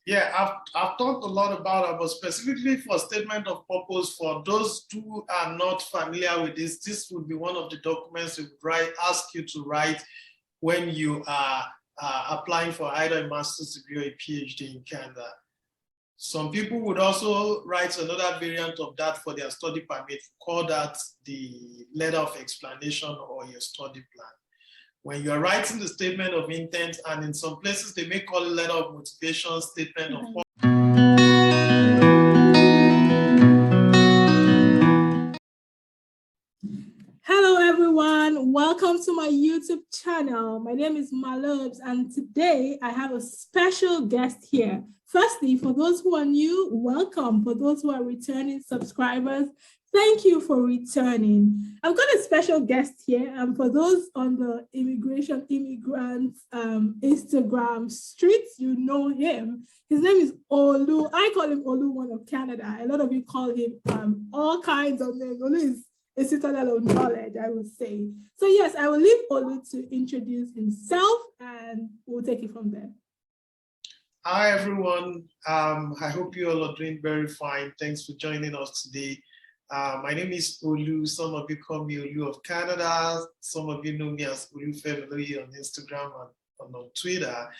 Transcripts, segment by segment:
Yeah, I've talked a lot about it, but specifically for statement of purpose, for those who are not familiar with this would be one of the documents we would ask you to write when you are applying for either a master's degree or a PhD in Canada. Some people would also write another variant of that for their study permit, call that the letter of explanation or your study plan. When you are writing the statement of intent, and in some places they may call it letter of motivation, statement of purpose. Hello everyone, welcome to my YouTube channel. My name is Malobs, and today I have a special guest here. Firstly, for those who are new, welcome. For those who are returning subscribers, thank you for returning. I've got a special guest here, and for those on the immigrants Instagram streets, you know him. His name is Olu. I call him Olu, one of Canada. A lot of you call him all kinds of names. Olu is a citadel of knowledge, I would say. So yes, I will leave Olu to introduce himself, and we'll take it from there. Hi everyone, I hope you all are doing very fine. Thanks for joining us today. My name is Olu. Some of you call me Olu of Canada. Some of you know me as Olufemiloye on Instagram and on Twitter.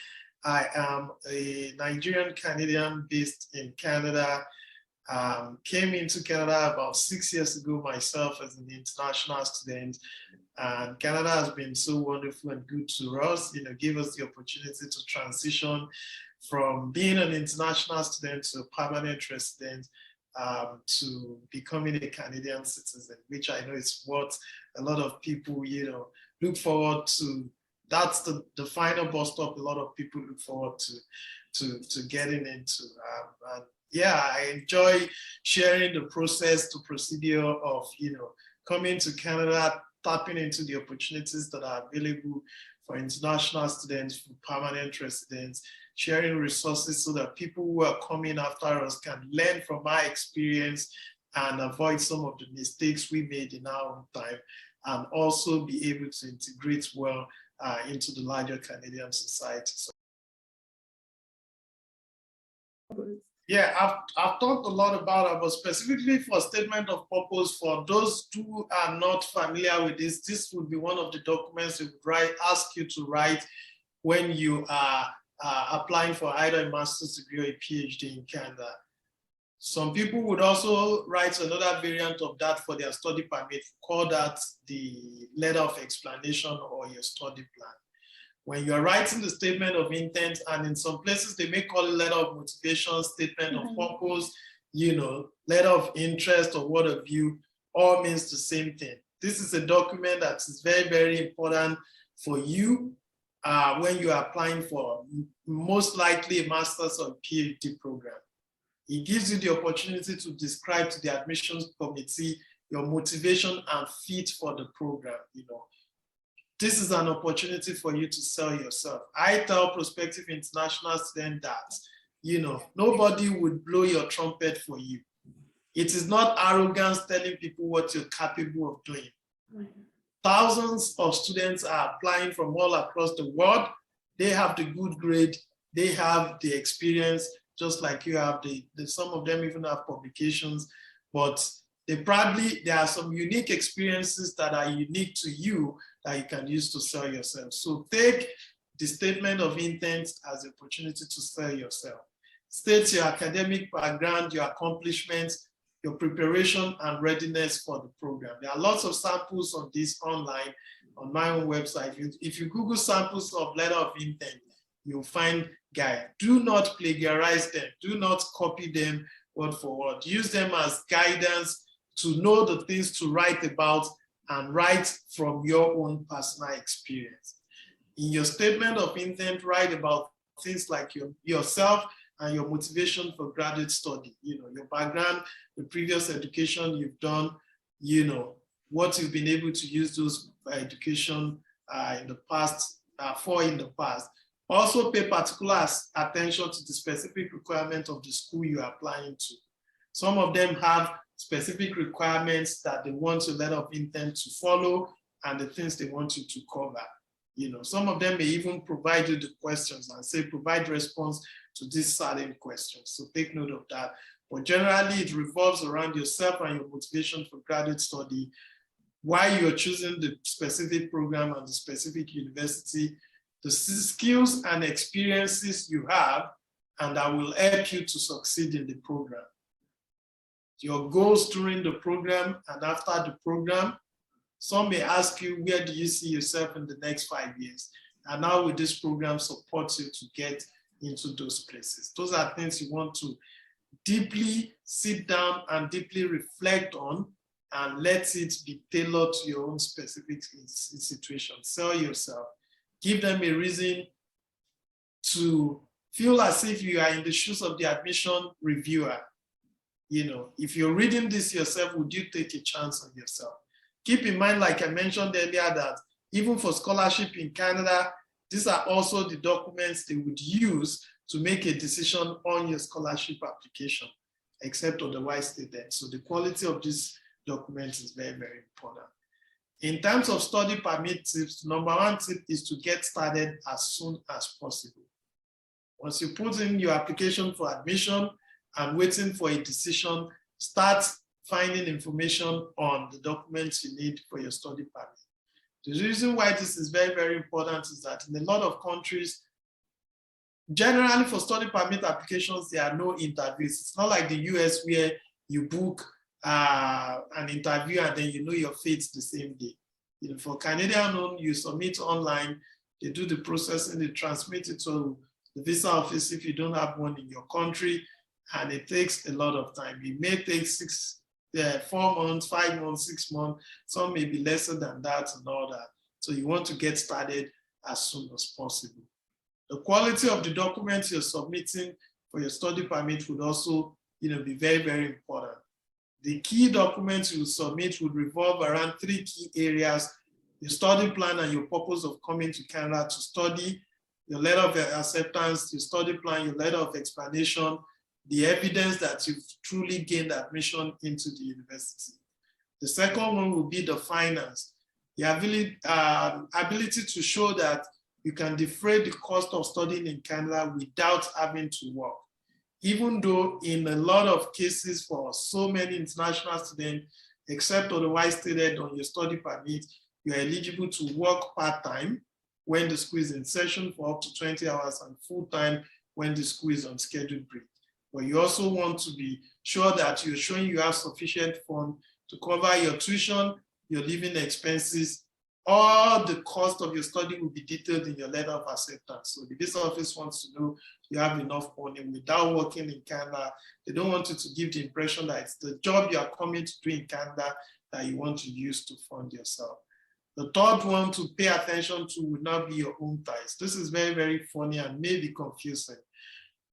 I am a Nigerian Canadian based in Canada. Came into Canada about 6 years ago myself as an international student, and Canada has been so wonderful and good to us. Gave us the opportunity to transition from being an international student to a permanent resident, to becoming a Canadian citizen, which I know is what a lot of people, look forward to. That's the final bus stop a lot of people look forward to getting into. Yeah, I enjoy sharing the procedure of, coming to Canada, tapping into the opportunities that are available for international students, for permanent residents, sharing resources so that people who are coming after us can learn from my experience and avoid some of the mistakes we made in our own time, and also be able to integrate well into the larger Canadian society. So, yeah, I've talked a lot about it, but specifically for statement of purpose, for those who are not familiar with this would be one of the documents we would ask you to write when you are applying for either a master's degree or a PhD in Canada. Some people would also write another variant of that for their study permit, call that the letter of explanation or your study plan. When you're writing the statement of intent, and in some places they may call it letter of motivation, statement of purpose, letter of interest or word of view, all means the same thing. This is a document that is very, very important for you when you are applying for most likely a master's or PhD program. It gives you the opportunity to describe to the admissions committee your motivation and fit for the program. This is an opportunity for you to sell yourself. I tell prospective international students that, nobody would blow your trumpet for you. It is not arrogance telling people what you're capable of doing. Thousands of students are applying from all across the world. They have the good grade, they have the experience, just like you have some of them even have publications, but there are some unique experiences that are unique to you that you can use to sell yourself. So take the statement of intent as an opportunity to sell yourself. State your academic background, your accomplishments, your preparation and readiness for the program. There are lots of samples on this online on my own website. If you Google samples of letter of intent, you'll find guide. Do not plagiarize them. Do not copy them word for word. Use them as guidance to know the things to write about and write from your own personal experience. In your statement of intent, write about things like yourself and your motivation for graduate study, your background, the previous education you've done, what you've been able to use those education in the past. Also pay particular attention to the specific requirement of the school you're applying to. Some of them have specific requirements that they want your letter of intent to follow and the things they want you to cover. Some of them may even provide you the questions and say, provide response to these certain questions. So take note of that. But generally, it revolves around yourself and your motivation for graduate study, why you're choosing the specific program and the specific university, the skills and experiences you have, and that will help you to succeed in the program. Your goals during the program and after the program. Some may ask you, where do you see yourself in the next 5 years? And how will this program support you to get into those places? Those are things you want to deeply sit down and deeply reflect on, and let it be tailored to your own specific situation. Sell yourself. Give them a reason to feel as if you are in the shoes of the admission reviewer. You know, if you're reading this yourself, would you take a chance on yourself? Keep in mind, like I mentioned earlier, that even for scholarship in Canada, these are also the documents they would use to make a decision on your scholarship application, except otherwise stated. So the quality of this document is very, very important. In terms of study permit tips, number one tip is to get started as soon as possible. Once you put in your application for admission and waiting for a decision, start finding information on the documents you need for your study permit. The reason why this is very, very important is that in a lot of countries, generally for study permit applications, there are no interviews. It's not like the US where you book an interview and then you know your fate the same day. You know, for Canadian, you submit online, they do the processing, they transmit it to the visa office if you don't have one in your country, and it takes a lot of time. It may take 4 months, 5 months, 6 months, some may be lesser than that and all that. So you want to get started as soon as possible. The quality of the documents you're submitting for your study permit would also, be very, very important. The key documents you submit would revolve around 3 key areas: your study plan and your purpose of coming to Canada to study, your letter of acceptance, your study plan, your letter of explanation, the evidence that you've truly gained admission into the university. The second one will be the finance, the ability to show that you can defray the cost of studying in Canada without having to work. Even though in a lot of cases for so many international students, except otherwise stated on your study permit, you're eligible to work part-time when the school is in session for up to 20 hours and full-time when the school is on scheduled break. But you also want to be sure that you're showing you have sufficient funds to cover your tuition, your living expenses. All the cost of your study will be detailed in your letter of acceptance. So the visa office wants to know you have enough money without working in Canada. They don't want you to give the impression that it's the job you are coming to do in Canada that you want to use to fund yourself. The third one to pay attention to would not be your own ties. This is very, very funny and maybe confusing.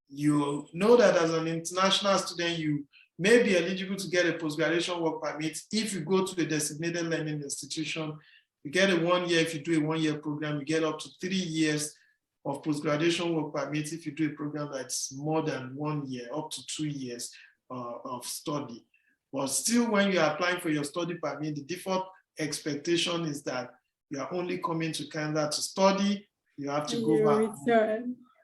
You know that as an international student, you may be eligible to get a post-graduation work permit if you go to a designated learning institution. You get a 1 year, if you do a 1 year program, you get up to 3 years of post-graduation work permit if you do a program that's more than 1 year, up to 2 years of study. But still, when you're applying for your study permit, the default expectation is that you are only coming to Canada to study. You have to go back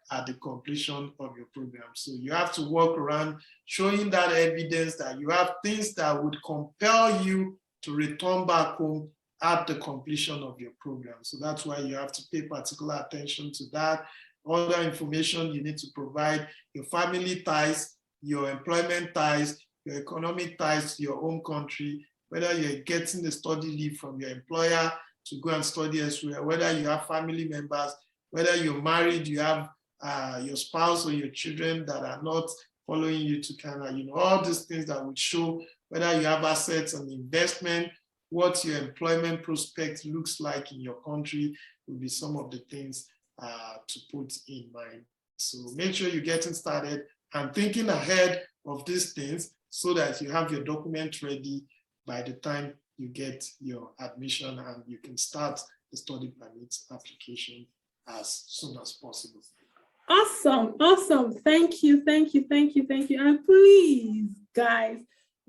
at the completion of your program. So you have to work around showing that evidence that you have things that would compel you to return back home at the completion of your program. So that's why you have to pay particular attention to that. Other information you need to provide: your family ties, your employment ties, your economic ties to your home country, whether you're getting the study leave from your employer to go and study elsewhere, whether you have family members, whether you're married, you have your spouse or your children that are not following you to Canada. All these things that would show whether you have assets and investment, what your employment prospect looks like in your country will be some of the things to put in mind. So make sure you're getting started and thinking ahead of these things so that you have your document ready by the time you get your admission and you can start the study permit application as soon as possible. Awesome, awesome. Thank you. And please, guys,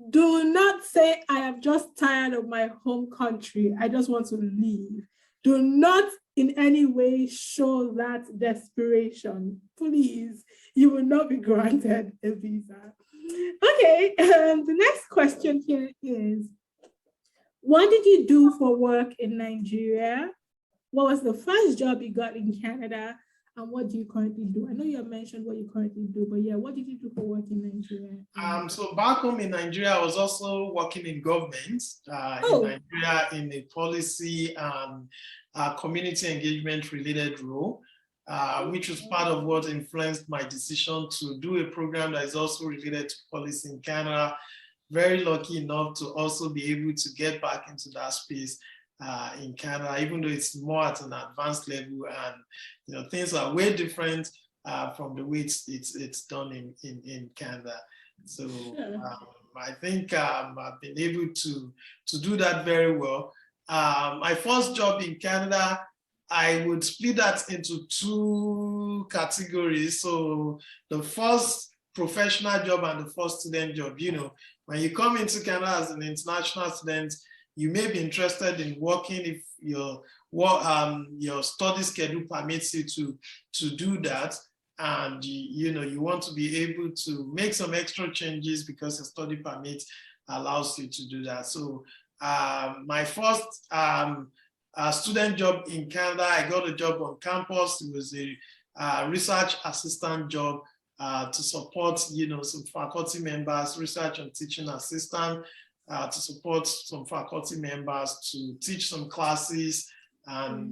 do not say, I am just tired of my home country, I just want to leave. Do not in any way show that desperation. Please, you will not be granted a visa. Okay, the next question here is, what did you do for work in Nigeria? What was the first job you got in Canada? And what do you currently do? I know you have mentioned what you currently do, but yeah, what did you do for work in Nigeria? So back home in Nigeria, I was also working in government in Nigeria in a policy and community engagement related role, which was part of what influenced my decision to do a program that is also related to policy in Canada. Very lucky enough to also be able to get back into that space in Canada, even though it's more at an advanced level, and things are way different from the way it's done in Canada. So I think I've been able to do that very well. My first job in Canada, I would split that into two categories. So the first professional job and the first student job. When you come into Canada as an international student, you may be interested in working if your study schedule permits you to do that, and you want to be able to make some extra changes because your study permit allows you to do that. So my first student job in Canada, I got a job on campus. It was a research assistant job to support some faculty members, research and teaching assistant. To support some faculty members, to teach some classes, and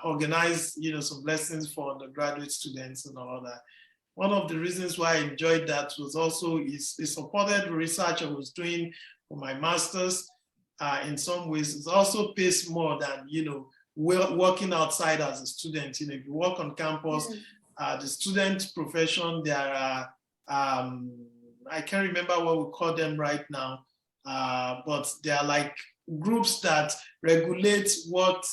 organize some lessons for undergraduate students and all that. One of the reasons why I enjoyed that was also it supported the research I was doing for my master's. In some ways, it also pays more than working outside as a student. If you work on campus, the student profession, there are I can't remember what we call them right now, but they are like groups that regulate what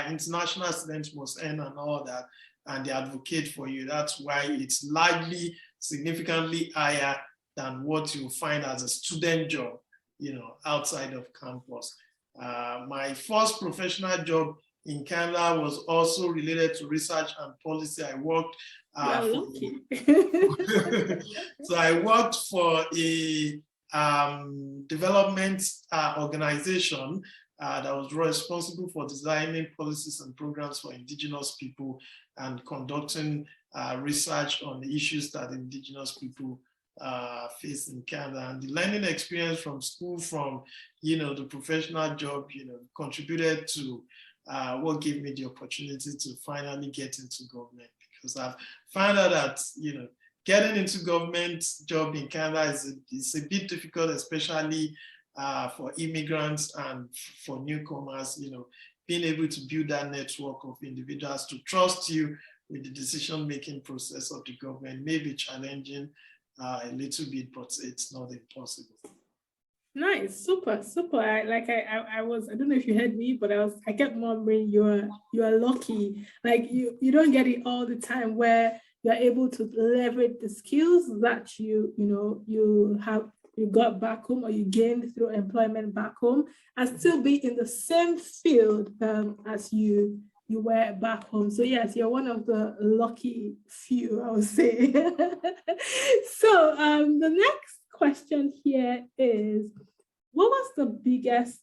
international students must earn and all that, and they advocate for you. That's why it's largely significantly higher than what you find as a student job, outside of campus. My first professional job in Canada was also related to research and policy. I worked so I worked for a development organization that was responsible for designing policies and programs for Indigenous people and conducting research on the issues that Indigenous people face in Canada. And the learning experience from school, from the professional job, contributed to what gave me the opportunity to finally get into government. Because I've found out that getting into government job in Canada is a bit difficult, especially for immigrants and for newcomers. Being able to build that network of individuals to trust you with the decision-making process of the government may be challenging a little bit, but it's not impossible. Nice, super. I don't know if you heard me, but I kept murmuring you are lucky. Like you don't get it all the time where you're able to leverage the skills that you got back home or you gained through employment back home and still be in the same field as you were back home. So yes, you're one of the lucky few, I would say. So the next question here is, what was the biggest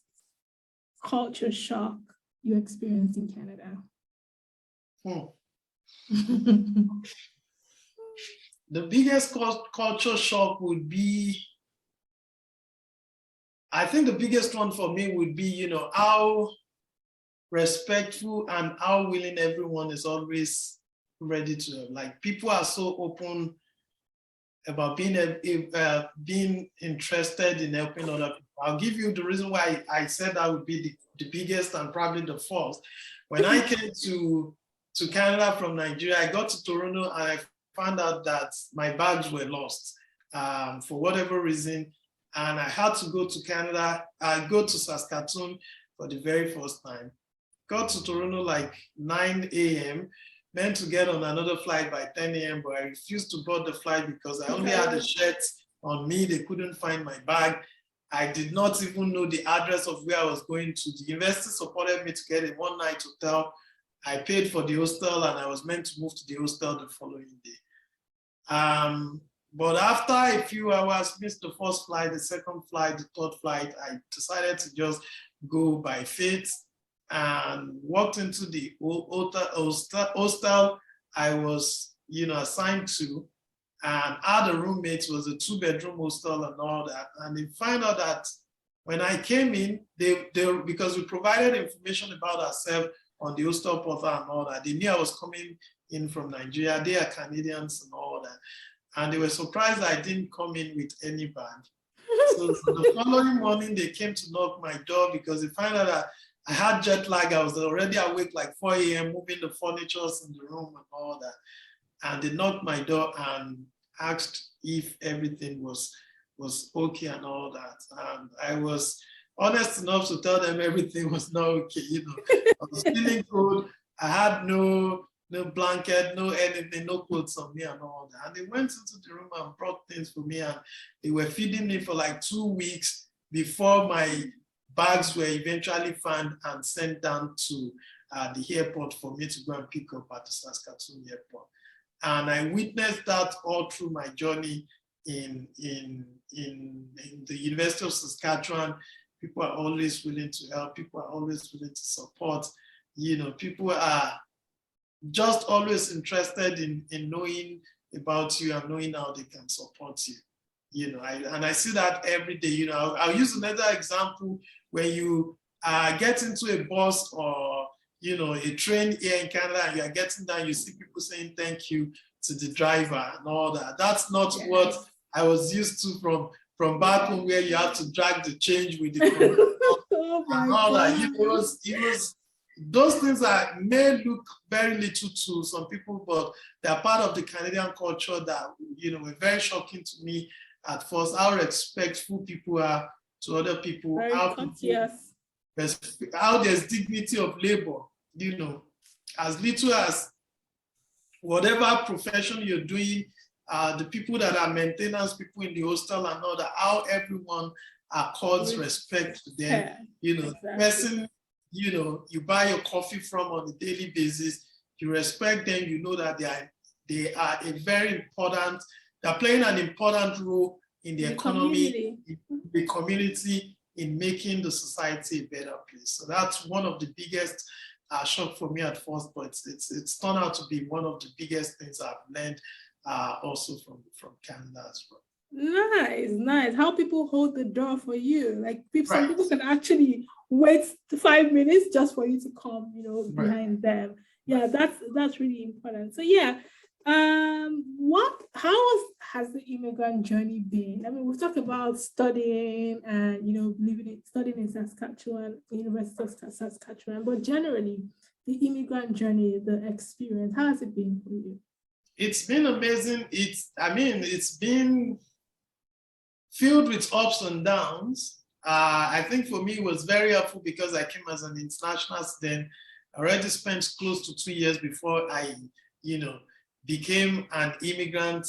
culture shock you experienced in Canada? The biggest culture shock would be, I think the biggest one for me would be, how respectful and how willing everyone is always ready to, like, people are so open about being interested in helping other people. I'll give you the reason why I said that would be the biggest and probably the first. When I came to Canada from Nigeria, I got to Toronto and I found out that my bags were lost for whatever reason. And I had to go to Canada, go to Saskatchewan for the very first time. Got to Toronto like 9 a.m., meant to get on another flight by 10 a.m., but I refused to board the flight because I only had a shirt on me. They couldn't find my bag. I did not even know the address of where I was going to. The university supported me to get a one-night hotel. I paid for the hostel and I was meant to move to the hostel the following day. But after a few hours, missed the first flight, the second flight, the third flight, I decided to just go by faith and walked into the hostel I was, assigned to, and other roommates was a 2-bedroom hostel and all that. And they find out that when I came in, they because we provided information about ourselves on the hostel portal and all that, they knew I was coming in from Nigeria. They are Canadians and all that. And they were surprised I didn't come in with any bag. So the following morning, they came to knock my door because they found out that I had jet lag. I was already awake like 4 a.m., moving the furniture in the room and all that. And they knocked my door and asked if everything was okay and all that. And I was honest enough to tell them everything was not okay. I was feeling cold. I had no blanket, no anything, no clothes on me and all that. And they went into the room and brought things for me, and they were feeding me for like 2 weeks before my bags were eventually found and sent down to the airport for me to go and pick up at the Saskatchewan airport. And I witnessed that all through my journey in the University of Saskatchewan. People are always willing to help. People are always willing to support. People are just always interested in knowing about you and knowing how they can support you. I see that every day. I'll use another example. When you get into a bus or a train here in Canada and you are getting down, you see people saying thank you to the driver and all that. That's not what I was used to from back home, where you have to drag the change with the oh and all that. It was those things that may look very little to some people, but they're part of the Canadian culture that were very shocking to me at first. How respectful people are to other people, how there's dignity of labor, as little as whatever profession you're doing, the people that are maintenance people in the hostel and all that, how everyone accords respect to them. Exactly. The person you buy your coffee from on a daily basis, you respect them, you know that they are a very important, they're playing an important role in the economy, in the community, in making the society a better place. So that's one of the biggest shock for me at first, but it's turned out to be one of the biggest things I've learned also from Canada as well. Nice. How people hold the door for you. Like some people can actually wait 5 minutes just for you to come, behind them. Yeah, that's really important. So yeah, how has the immigrant journey been? I mean, we've talked about studying and studying in Saskatchewan, University of Saskatchewan, but generally the immigrant journey, the experience, how has it been for you? It's been amazing. It's been filled with ups and downs. I think for me it was very helpful because I came as an international student. I already spent close to 2 years before I, became an immigrant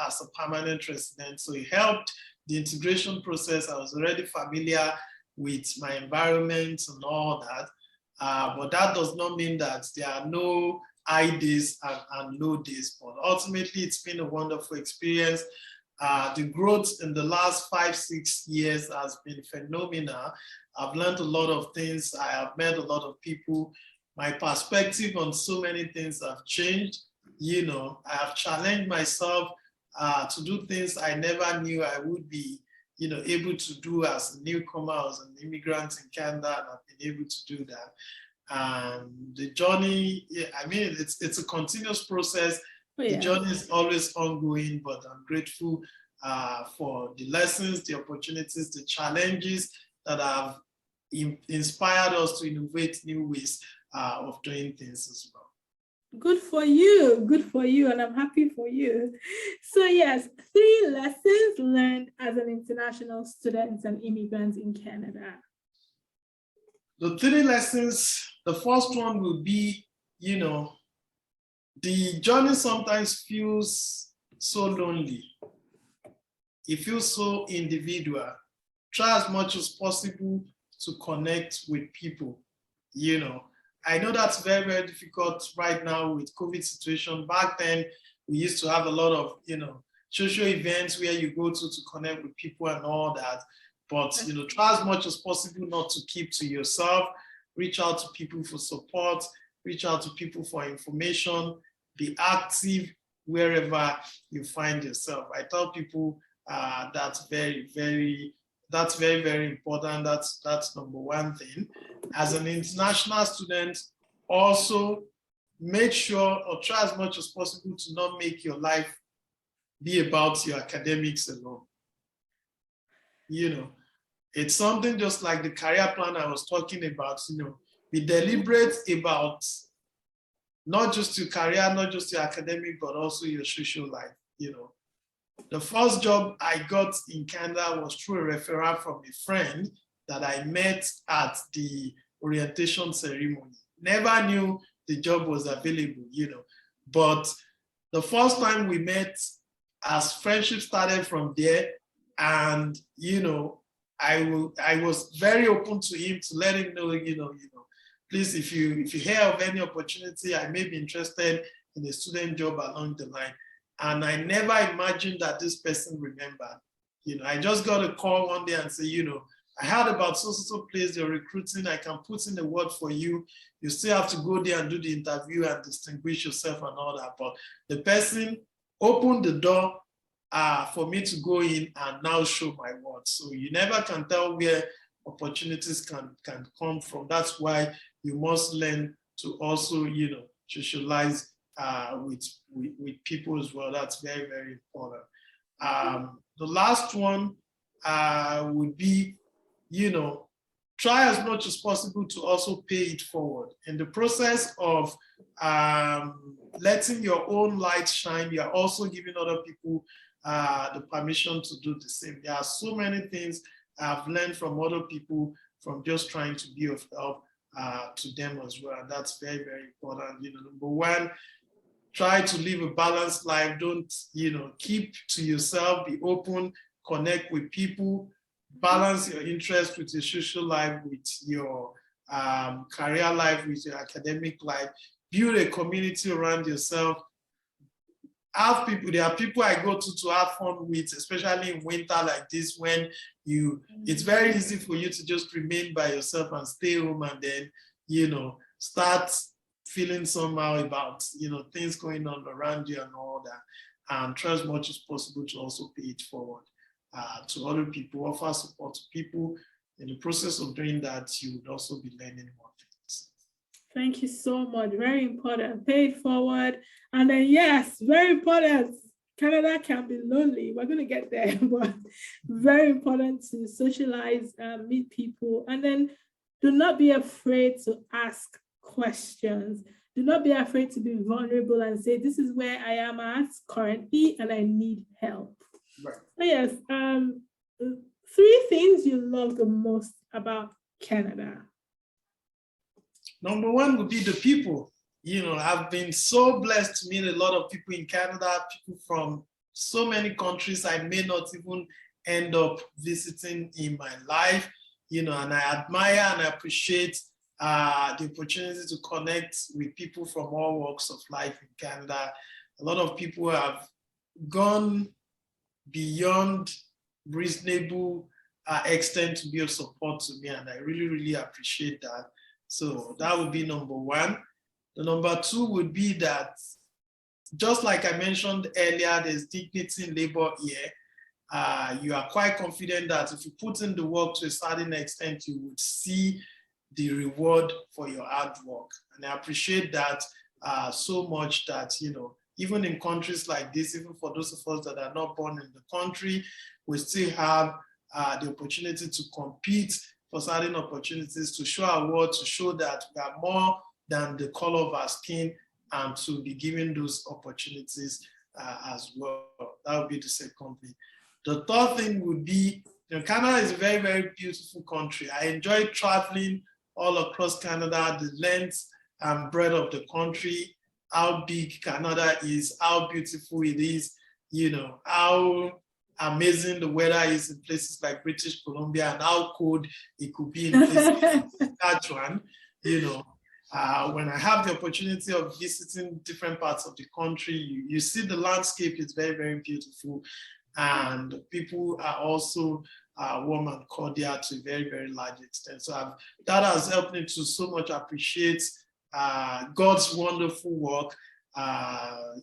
as a permanent resident. So it helped the integration process. I was already familiar with my environment and all that. But that does not mean that there are no high days and low days. But ultimately, it's been a wonderful experience. The growth in the last 5-6 years has been phenomenal. I've learned a lot of things. I have met a lot of people. My perspective on so many things have changed. I have challenged myself to do things I never knew I would be, able to do as a newcomer, as an immigrant in Canada, and I've been able to do that. The journey, it's a continuous process. The journey is always ongoing, but I'm grateful for the lessons, the opportunities, the challenges that have inspired us to innovate new ways of doing things as well. Good for you, and I'm happy for you. So yes, 3 lessons learned as an international student and immigrant in Canada. The 3 lessons, the first one would be, the journey sometimes feels so lonely. It feels so individual. Try as much as possible to connect with people. I know that's very, very difficult right now with COVID situation. Back then, we used to have a lot of, social events where you go to connect with people and all that. But, try as much as possible not to keep to yourself. Reach out to people for support, reach out to people for information, be active wherever you find yourself. I tell people that's very, very important. That's number one thing. As an international student, also make sure or try as much as possible to not make your life be about your academics alone. It's something just like the career plan I was talking about, be deliberate about not just your career, not just your academic, but also your social life, The first job I got in Canada was through a referral from a friend that I met at the orientation ceremony. Never knew the job was available, But the first time we met, as friendship started from there, and, I was very open to him to let him know, please, if you hear of any opportunity, I may be interested in a student job along the line. And I never imagined that this person remembered. I just got a call one day and say, I heard about so place you're recruiting. I can put in the word for you. You still have to go there and do the interview and distinguish yourself and all that. But the person opened the door for me to go in and now show my worth. So you never can tell where opportunities can come from. That's why you must learn to also, socialize with people as well. That's very, very important. The last one would be, try as much as possible to also pay it forward. In the process of letting your own light shine, you're also giving other people the permission to do the same. There are so many things I've learned from other people from just trying to be of help to them as well. And that's very, very important. Number one, try to live a balanced life. Don't, keep to yourself, be open, connect with people, balance your interest with your social life, with your career life, with your academic life, build a community around yourself. Have people, there are people I go to have fun with, especially in winter like this, when it's very easy for you to just remain by yourself and stay home and then, start feeling somehow about, things going on around you and all that. And try as much as possible to also pay it forward to other people, offer support to people. In the process of doing that, you would also be learning more things. Thank you so much. Very important. Pay it forward. And then, yes, very important. Canada can be lonely. We're going to get there, but very important to socialize, meet people. And then do not be afraid to ask questions. Do not be afraid to be vulnerable and say, this is where I am at currently and I need help. Right. So yes, 3 things you love the most about Canada. Number one would be the people. I've been so blessed to meet a lot of people in Canada, people from so many countries I may not even end up visiting in my life, and I admire and I appreciate the opportunity to connect with people from all walks of life in Canada. A lot of people have gone beyond reasonable extent to be of support to me, and I really, really appreciate that. So that would be number one. The number 2 would be that, just like I mentioned earlier, there's dignity in labor here. You are quite confident that if you put in the work to a certain extent, you would see the reward for your hard work. And I appreciate that so much that, even in countries like this, even for those of us that are not born in the country, we still have the opportunity to compete for certain opportunities, to show our worth, to show that we are more than the color of our skin, and to be given those opportunities as well. That would be the second thing. The third thing would be, Canada is a very, very beautiful country. I enjoy traveling all across Canada, the length and breadth of the country, how big Canada is, how beautiful it is, how amazing the weather is in places like British Columbia, and how cold it could be in places like Saskatchewan, When I have the opportunity of visiting different parts of the country, you see the landscape is very, very beautiful. And people are also warm and cordial to a very, very large extent. So that has helped me to so much appreciate God's wonderful work,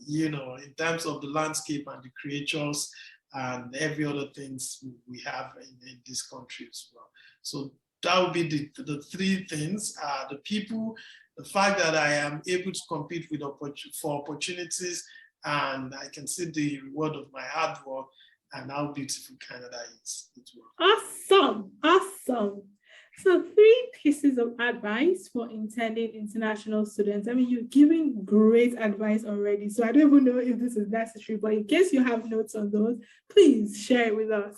in terms of the landscape and the creatures and every other things we have in this country as well. So that would be the three things: the people, the fact that I am able to compete for opportunities, and I can see the reward of my hard work, and how beautiful Canada is as well. Awesome. So 3 pieces of advice for intending international students. I mean, you're giving great advice already, so I don't even know if this is necessary, but in case you have notes on those, please share it with us.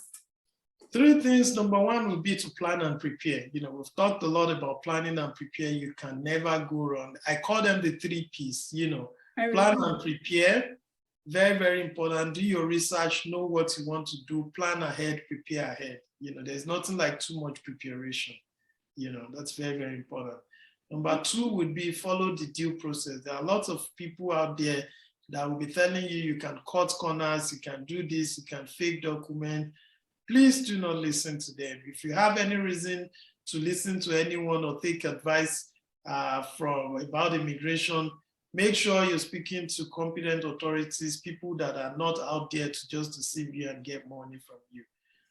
3 things. Number 1 would be to plan and prepare. We've talked a lot about planning and prepare. You can never go wrong. I call them the 3 P's, plan and prepare. Very, very important. Do your research, know what you want to do, plan ahead, prepare ahead. There's nothing like too much preparation. That's very, very important. Number 2 would be follow the due process. There are lots of people out there that will be telling you can cut corners, you can do this, you can fake document. Please do not listen to them. If you have any reason to listen to anyone or take advice about immigration, make sure you're speaking to competent authorities, people that are not out there to just deceive you and get money from you.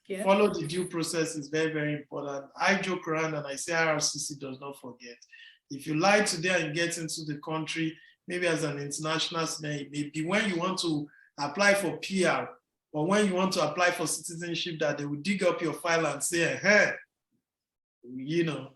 Yeah. Follow the due process is very, very important. I joke around and I say IRCC does not forget. If you lie today and get into the country, maybe as an international student, it may be when you want to apply for PR or when you want to apply for citizenship that they will dig up your file and say, hey,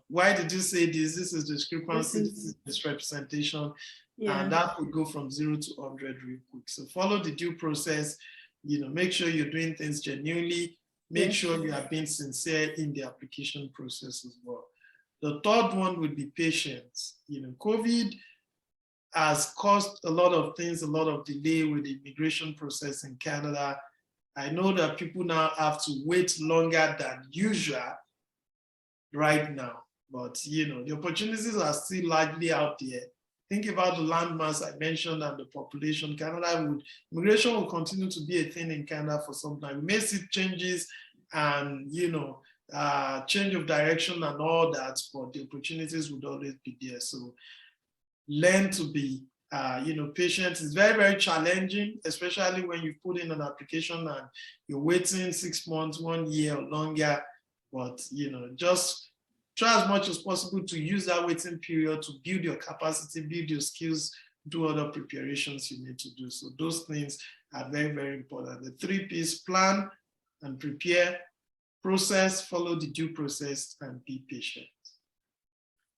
why did you say this? This is discrepancy, this is misrepresentation. Yeah. And that would go from 0 to 100 real quick. So follow the due process, make sure you're doing things genuinely. Make sure you are being sincere in the application process as well. The third one would be patience. COVID has caused a lot of things, a lot of delay with the immigration process in Canada. I know that people now have to wait longer than usual right now, but the opportunities are still largely out there. Think about the landmass I mentioned and the population. Immigration will continue to be a thing in Canada for some time. We may see changes and, change of direction and all that, but the opportunities would always be there. So learn to be, patient. It's very, very challenging, especially when you put in an application and you're waiting 6 months, 1 year or longer, but, just try as much as possible to use that waiting period to build your capacity, build your skills, do other preparations you need to do. So those things are very, very important. The 3 P's: plan and prepare, process, follow the due process, and be patient.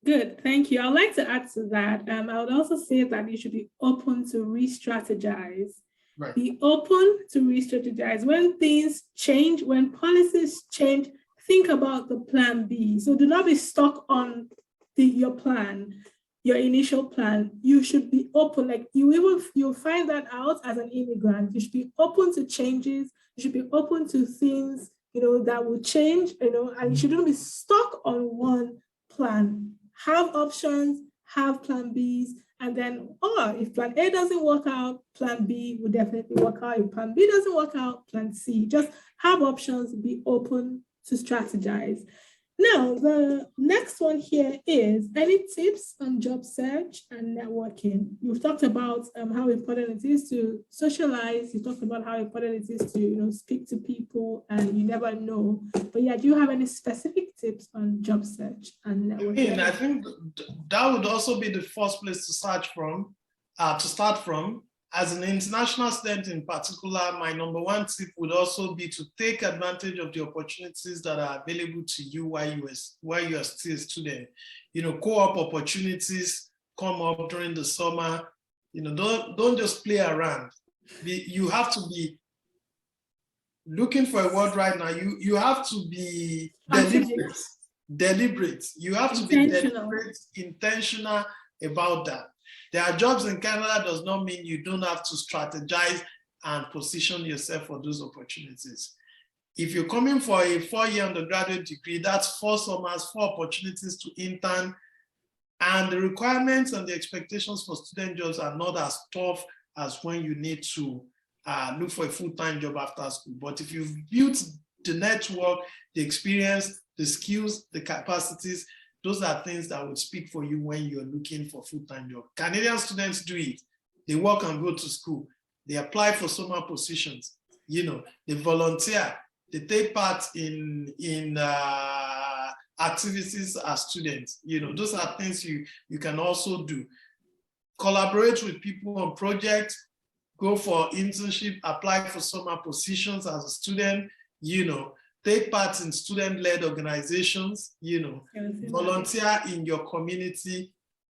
Good, thank you. I'd like to add to that. I would also say that you should be open to re-strategize. Right. Be open to re-strategize. When things change, when policies change, think about the plan B. So do not be stuck on your plan, your initial plan. You should be open. Like you'll find that out as an immigrant. You should be open to changes. You should be open to things, that will change, and you shouldn't be stuck on one plan. Have options, have plan Bs, and then, if plan A doesn't work out, plan B will definitely work out. If plan B doesn't work out, plan C. Just have options, be open to strategize. Now, the next one here is any tips on job search and networking. You've talked about how important it is to socialize. You talked about how important it is to speak to people, and you never know. But yeah, do you have any specific tips on job search and networking? I think that would also be the first place to start from. As an international student in particular, my number 1 tip would also be to take advantage of the opportunities that are available to you while you are still a student. Co-op opportunities come up during the summer. Don't just play around. You have to be looking for a word right now. You have to be deliberate. You have to be deliberate, intentional about that. There are jobs in Canada does not mean you don't have to strategize and position yourself for those opportunities. If you're coming for a 4-year undergraduate degree, that's 4 summers, 4 opportunities to intern And the requirements and the expectations for student jobs are not as tough as when you need to look for a full-time job after school. But if you've built the network, the experience, the skills, the capacities, those are things that would speak for you when you're looking for full-time job. Canadian students do it. They work and go to school. They apply for summer positions. You know, they volunteer. They take part in activities as students. You know, those are things you can also do. Collaborate with people on projects, go for internship, apply for summer positions as a student, you know, take part in student-led organizations, you know, volunteer in your community,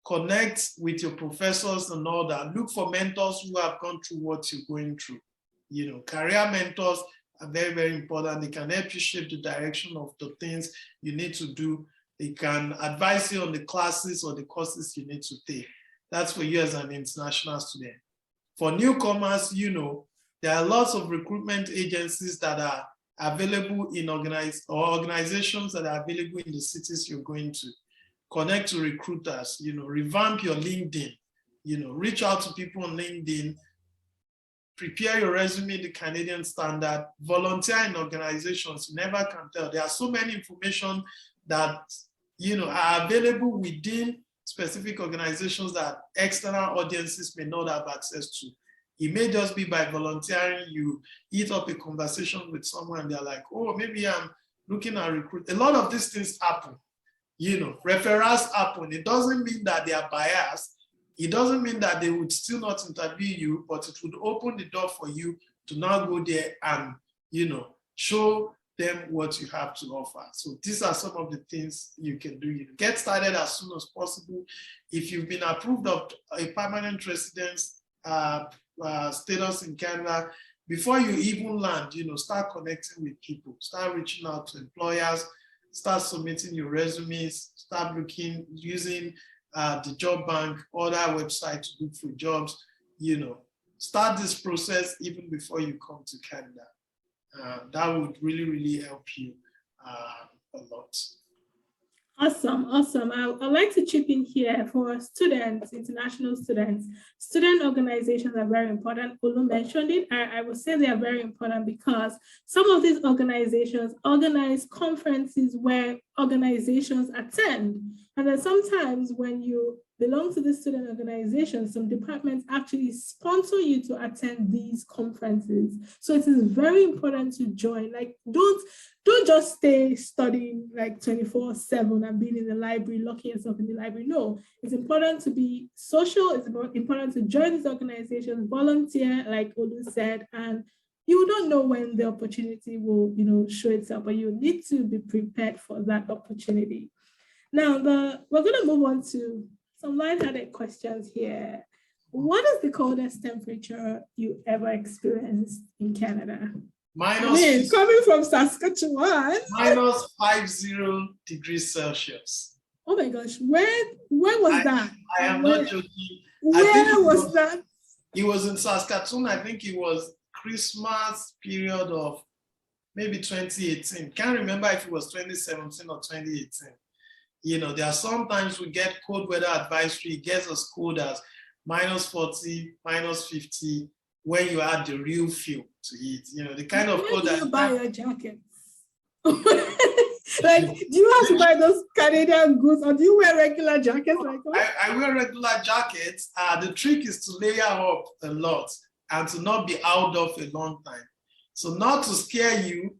connect with your professors and all that. Look for mentors who have gone through what you're going through. You know, career mentors are very, very important. They can help you shape the direction of the things you need to do. They can advise you on the classes or the courses you need to take. That's for you as an international student. For newcomers, you know, there are lots of recruitment agencies that are available in organizations that are available in the cities you're going to. Connect to recruiters, you know, revamp your LinkedIn, you know, reach out to people on LinkedIn, prepare your resume the Canadian standard, volunteer in organizations. You never can tell. There are so many information that, you know, are available within specific organizations that external audiences may not have access to. It may just be by volunteering, you eat up a conversation with someone and they're like, oh, maybe I'm looking at recruit. A lot of these things happen, you know, referrals happen. It doesn't mean that they are biased. It doesn't mean that they would still not interview you, but it would open the door for you to now go there and, you know, show them what you have to offer. So these are some of the things you can do. You get started as soon as possible. If you've been approved of a permanent residence status in Canada, before you even land, you know, start connecting with people, start reaching out to employers, start submitting your resumes, start looking, using the job bank or that website to look for jobs, you know, start this process even before you come to Canada. That would really, really help you a lot. Awesome, awesome. I'd like to chip in here for students, international students. Student organizations are very important. Olu mentioned it. I would say they are very important because some of these organizations organize conferences where organizations attend. And then sometimes when you belong to the student organization, some departments actually sponsor you to attend these conferences. So it is very important to join. Like, don't just stay studying like 24/7 and being in the library, locking yourself in the library. No, it's important to be social. It's important to join these organizations, volunteer, like Olu said, and you don't know when the opportunity will, you know, show itself, but you need to be prepared for that opportunity. Now, we're going to move on to some lighthearted questions here. What is the coldest temperature you ever experienced in Canada? Coming from Saskatchewan. Minus 50 degrees Celsius. Oh my gosh, where was that? I am not joking. Where was that? It was in Saskatchewan. I think it was Christmas period of maybe 2018. Can't remember if it was 2017 or 2018. You know, there are sometimes we get cold weather advisory. It gets as cold as minus 40, minus 50 when you add the real feel to it. You know, the kind of cold that you buy your jackets. Like, do you have to buy those Canadian goods or do you wear regular jackets like that? I wear regular jackets. The trick is to layer up a lot and to not be outdoors a long time. So not to scare you,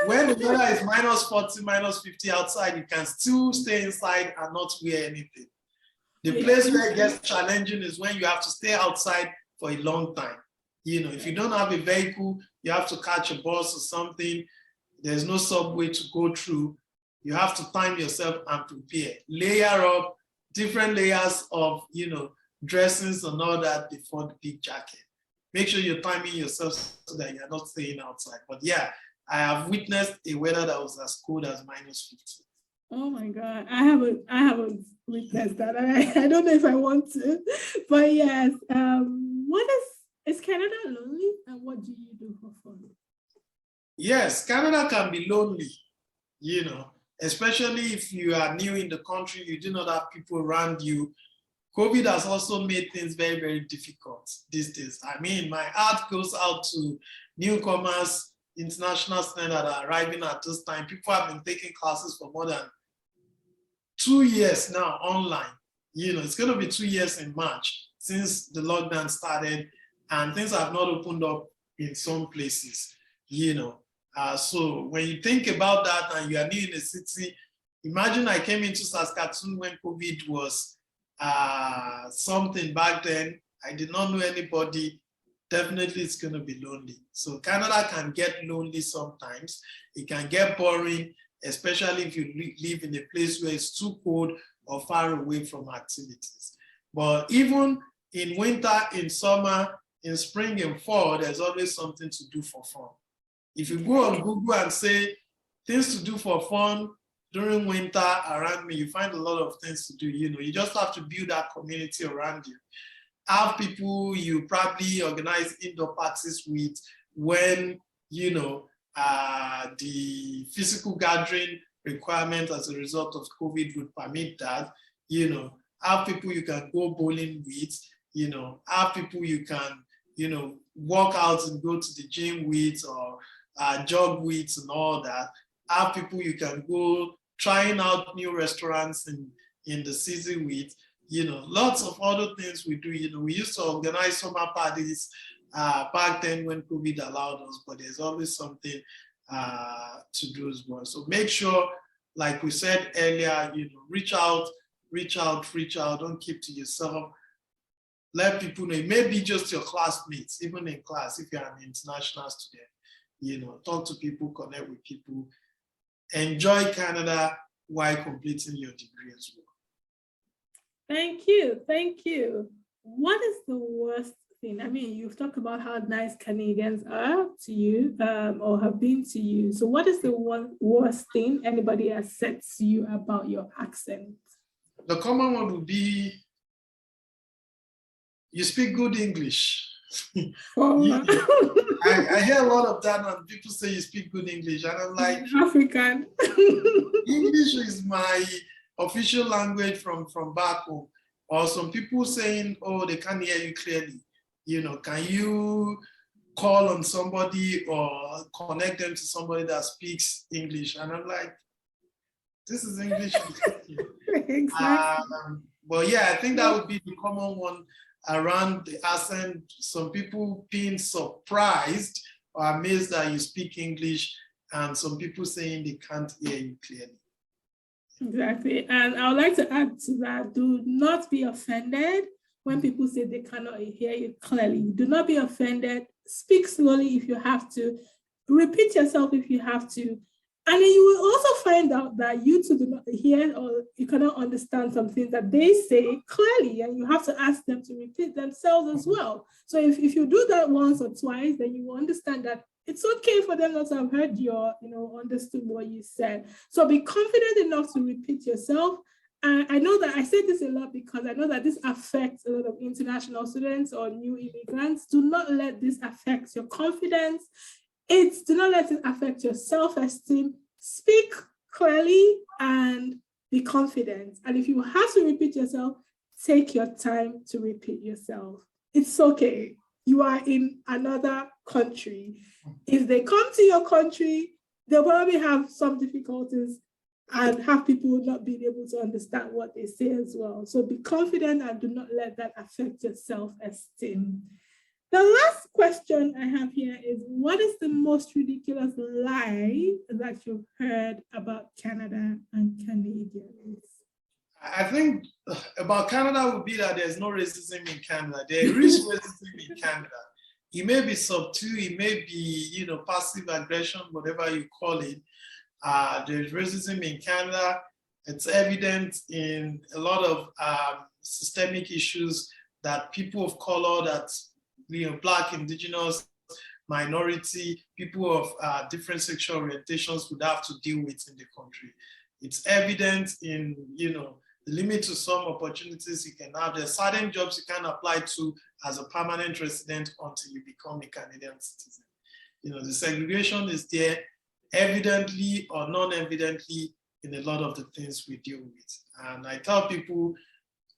when the weather is minus 40, minus 50 outside, you can still stay inside and not wear anything. The place where it gets challenging is when you have to stay outside for a long time. You know, if you don't have a vehicle, you have to catch a bus or something. There's no subway to go through. You have to time yourself and prepare. Layer up different layers of, you know, dressings and all that before the big jacket. Make sure you're timing yourself so that you're not staying outside. But yeah, I have witnessed a weather that was as cold as minus 50. Oh my God, I haven't witnessed that. I don't know if I want to, but yes. Is Canada lonely, and what do you do for fun? Yes, Canada can be lonely. You know, especially if you are new in the country, you do not have people around you. COVID has also made things very, very difficult these days. I mean, my heart goes out to newcomers, international students that are arriving at this time. People have been taking classes for more than 2 years now online. It's going to be 2 years in March since the lockdown started, and things have not opened up in some places, So when you think about that and you are new in the city, imagine I came into Saskatchewan when COVID was something back then. I did not know anybody. Definitely it's going to be lonely. So Canada can get lonely sometimes. It can get boring, especially if you live in a place where it's too cold or far away from activities. But even in winter, in summer, in spring and fall, there's always something to do for fun. If you go on Google and say things to do for fun during winter around me, you find a lot of things to do. You just have to build that community around you. Have people you probably organize indoor parties with when, the physical gathering requirement as a result of COVID would permit that. Have people you can go bowling with, have people you can, walk out and go to the gym with or jog with and all that. Have people you can go trying out new restaurants in the season with, lots of other things we do. We used to organize summer parties back then when COVID allowed us, but there's always something to do as well. So make sure, like we said earlier, reach out, don't keep to yourself. Let people know. It may be just your classmates, even in class, if you're an international student, talk to people, connect with people, enjoy Canada while completing your degree as well. Thank you. What is the worst thing? I mean, you've talked about how nice Canadians are to you or have been to you. So what is the worst thing anybody has said to you about your accent? The common one would be, you speak good English. I hear a lot of that when people say you speak good English, and I'm like, African. English is my official language from back home. Or some people saying, oh, they can't hear you clearly. Can you call on somebody or connect them to somebody that speaks English? And I'm like, this is English. Exactly. But yeah, I think that would be the common one around the accent. Some people being surprised or amazed that you speak English, and some people saying they can't hear you clearly. Exactly. And I would like to add to that, do not be offended when people say they cannot hear you clearly. Do not be offended. Speak slowly if you have to. Repeat yourself if you have to. And then you will also find out that you too do not hear or you cannot understand some things that they say clearly, and you have to ask them to repeat themselves as well. So if you do that once or twice, then you will understand that it's okay for them not to have heard your, understood what you said. So be confident enough to repeat yourself. I know that I say this a lot because I know that this affects a lot of international students or new immigrants. Do not let this affect your confidence. Do not let it affect your self-esteem. Speak clearly and be confident. And if you have to repeat yourself, take your time to repeat yourself. It's okay. You are in another country. If they come to your country, they'll probably have some difficulties and have people not being able to understand what they say as well. So be confident and do not let that affect your self-esteem. The last question I have here is, what is the most ridiculous lie that you've heard about Canada and Canadians? I think about Canada would be that there's no racism in Canada. There is racism in Canada. It may be subtle, it may be, passive aggression, whatever you call it. There's racism in Canada. It's evident in a lot of systemic issues that people of color, that Black, Indigenous, minority, people of different sexual orientations would have to deal with in the country. It's evident in, the limit to some opportunities you can have. There's certain jobs you can apply to as a permanent resident until you become a Canadian citizen. The segregation is there, evidently or non-evidently. in a lot of the things we deal with. And I tell people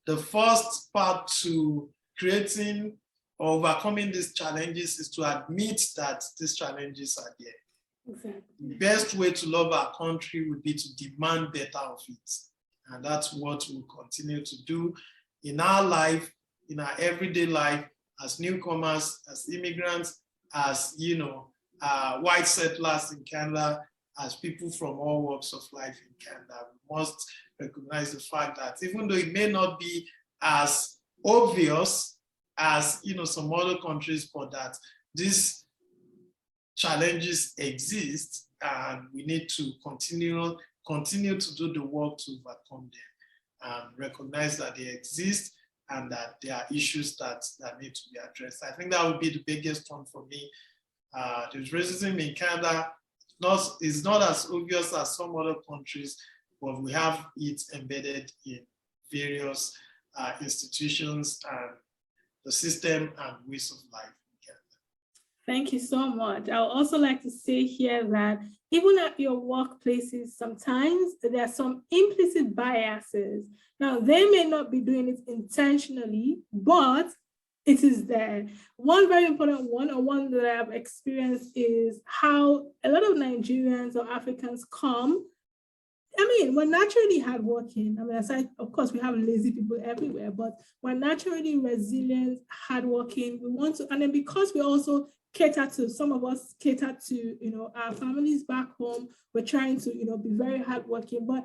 the first part to creating or overcoming these challenges is to admit that these challenges are there. Exactly. The best way to love our country would be to demand better of it. And that's what we'll continue to do in our life, in our everyday life, as newcomers, as immigrants, as, white settlers in Canada, as people from all walks of life in Canada. We must recognize the fact that even though it may not be as obvious as, some other countries, but that these challenges exist, and we need to continue to do the work to overcome them and recognize that they exist and that there are issues that need to be addressed. I think that would be the biggest one for me. There's racism in Canada. It's not as obvious as some other countries, but we have it embedded in various institutions and the system and ways of life in Canada. Thank you so much. I would also like to say here that even at your workplaces, sometimes there are some implicit biases. Now, they may not be doing it intentionally, but it is there. One very important one, or one that I've experienced, is how a lot of Nigerians or Africans come. We're naturally hardworking. Aside, of course, we have lazy people everywhere, but we're naturally resilient, hardworking. We want to, and then because we also some of us cater to, our families back home, we're trying to, be very hardworking, but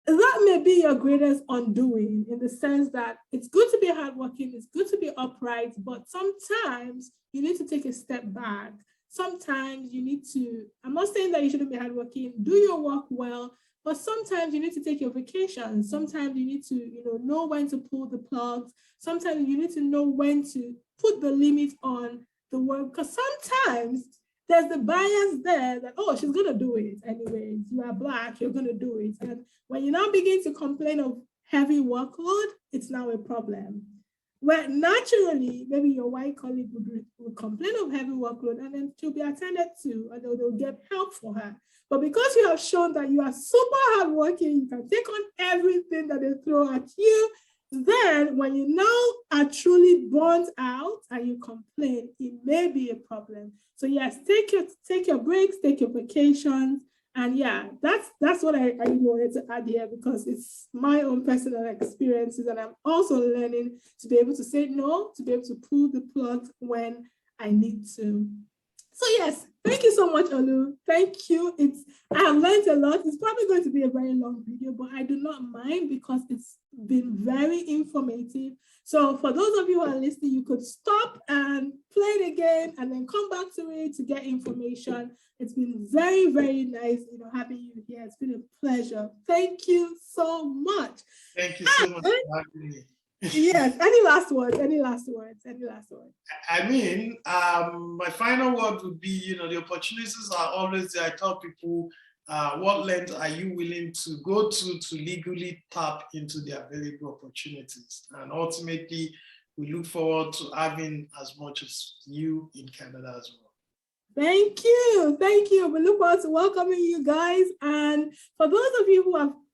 that may be your greatest undoing, in the sense that it's good to be hardworking, it's good to be upright, but sometimes you need to take a step back. Sometimes you need to, I'm not saying that you shouldn't be hardworking, do your work well, but sometimes you need to take your vacations. Sometimes you need to, know when to pull the plugs. Sometimes you need to know when to put the limit on the work, because sometimes there's the bias there that, oh, she's going to do it anyways. You are Black, you're going to do it. And when you now begin to complain of heavy workload, it's now a problem. Where naturally, maybe your white colleague would complain of heavy workload, and then she'll be attended to, and they'll get help for her. But because you have shown that you are super hardworking, you can take on everything that they throw at you, then when you now are truly burnt out and you complain, it may be a problem. So yes, take your breaks, take your vacations. And yeah, that's what I wanted to add here, because it's my own personal experiences, and I'm also learning to be able to say no, to be able to pull the plug when I need to. So yes, thank you so much, Olu. Thank you. I have learned a lot. It's probably going to be a very long video, but I do not mind, because it's been very informative. So for those of you who are listening, you could stop and play it again and then come back to it to get information. It's been very, very nice, having you here. It's been a pleasure. Thank you so much. Thank you so much for having me. Yes. Any last words? My final word would be, the opportunities are always there. I tell people, what length are you willing to go to legally tap into the available opportunities? And ultimately, we look forward to having as much as you in Canada as well. Thank you. We look forward to welcoming you guys. And for those of you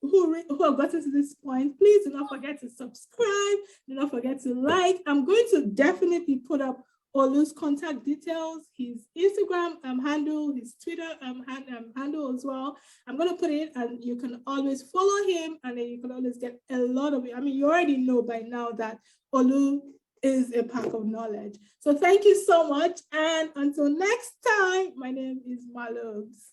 who have gotten to this point, please do not forget to subscribe. Do not forget to like. I'm going to definitely put up Olu's contact details, his Instagram handle, his Twitter handle as well. I'm going to put it, and you can always follow him, and then you can always get a lot of it. You already know by now that Olu is a pack of knowledge. So thank you so much. And until next time, my name is Malobes.